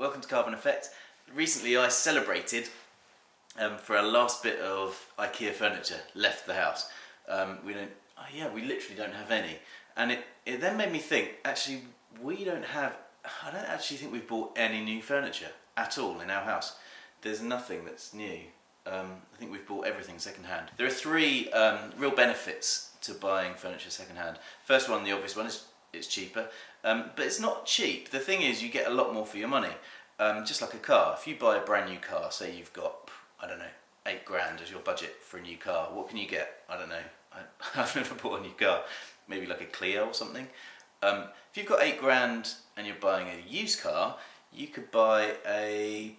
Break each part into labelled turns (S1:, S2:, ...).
S1: welcome to Carbon Effect. Recently I celebrated for a last bit of Ikea furniture left the house. We literally don't have any. And it then made me think, actually I don't actually think we've bought any new furniture at all in our house. There's nothing that's new. I think we've bought everything second-hand. There are three real benefits to buying furniture second-hand. First one, the obvious one, is it's cheaper, but it's not cheap. The thing is, you get a lot more for your money. Just like a car, if you buy a brand new car, say you've got, I don't know, 8 grand as your budget for a new car, what can you get? I don't know, I've never bought a new car, maybe like a Clio or something. If you've got 8 grand and you're buying a used car, you could buy a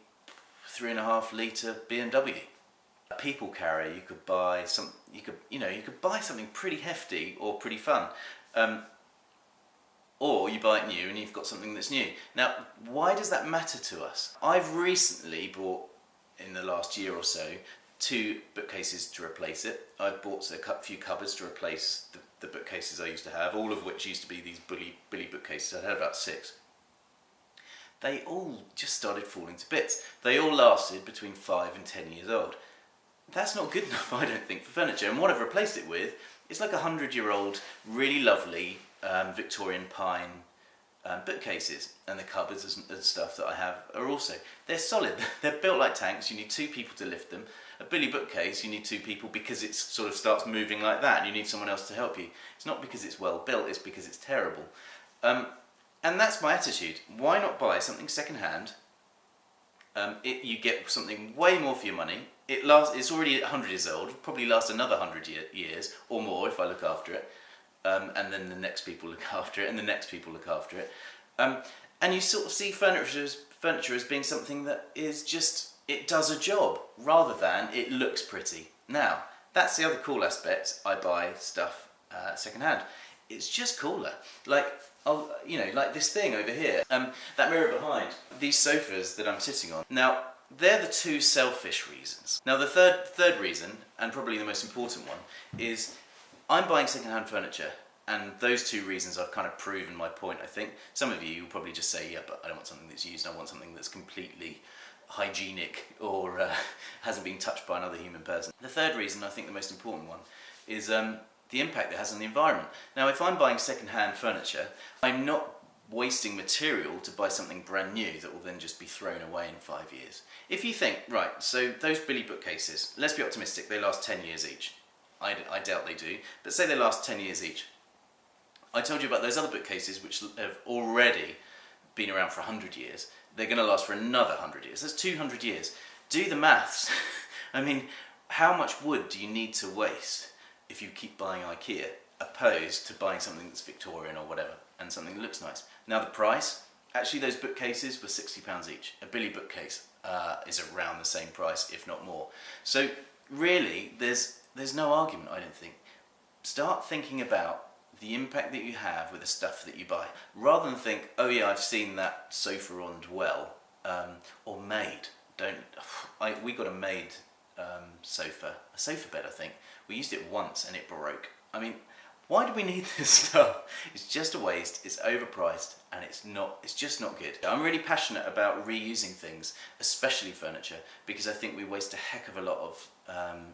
S1: 3.5 litre BMW. A people carrier, you could buy you could buy something pretty hefty or pretty fun. Or you buy it new and you've got something that's new. Now, why does that matter to us? I've recently bought, in the last year or so, 2 bookcases to replace it. I've bought a few cupboards to replace the bookcases I used to have, all of which used to be these Billy bookcases. I had about 6. They all just started falling to bits. They all lasted between 5 and 10 years old. That's not good enough, I don't think, for furniture. And what I've replaced it with is like 100-year-old, really lovely Victorian pine bookcases, and the cupboards and stuff that I have are also, they're solid. They're built like tanks. You need 2 people to lift them. A Billy bookcase, you need 2 people because it sort of starts moving like that and you need someone else to help you. It's not because it's well built, it's because it's terrible. And that's my attitude. Why not buy something second hand? You get something way more for your money. It's already 100 years old, it'll probably last another 100 years or more if I look after it. And then the next people look after it, and the next people look after it. And you sort of see furniture as being something that is just, it does a job, rather than it looks pretty. Now, that's the other cool aspect. I buy stuff second-hand. It's just cooler. Like this thing over here, that mirror behind, these sofas that I'm sitting on. Now, they're the 2 selfish reasons. Now, the third reason, and probably the most important one, is I'm buying second-hand furniture, and those 2 reasons I've kind of proven my point, I think. Some of you will probably just say, yeah, but I don't want something that's used, I want something that's completely hygienic or hasn't been touched by another human person. The third reason, I think the most important one, is the impact it has on the environment. Now, if I'm buying second-hand furniture, I'm not wasting material to buy something brand new that will then just be thrown away in 5 years. If you think, right, so those Billy bookcases, let's be optimistic, they last 10 years each. I doubt they do, but say they last 10 years each. I told you about those other bookcases which have already been around for 100 years. They're going to last for another 100 years. That's 200 years. Do the maths. I mean, how much wood do you need to waste if you keep buying Ikea, opposed to buying something that's Victorian or whatever, and something that looks nice? Now the price, actually those bookcases were £60 each. A Billy bookcase is around the same price, if not more. So really, there's no argument, I don't think. Start thinking about the impact that you have with the stuff that you buy, rather than think, oh yeah, I've seen that sofa on Dwell, or made. We got a made sofa, a sofa bed, I think. We used it once and it broke. I mean, why do we need this stuff? It's just a waste, it's overpriced, and it's just not good. I'm really passionate about reusing things, especially furniture, because I think we waste a heck of a lot of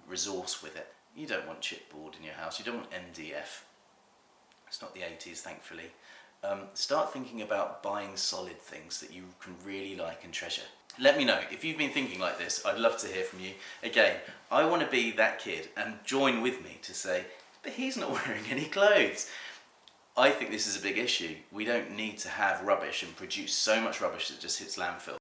S1: resource with it. You don't want chipboard in your house, you don't want MDF. It's not the 80s, thankfully. Start thinking about buying solid things that you can really like and treasure. Let me know, if you've been thinking like this, I'd love to hear from you. Again, I want to be that kid and join with me to say, but he's not wearing any clothes. I think this is a big issue. We don't need to have rubbish and produce so much rubbish that just hits landfill.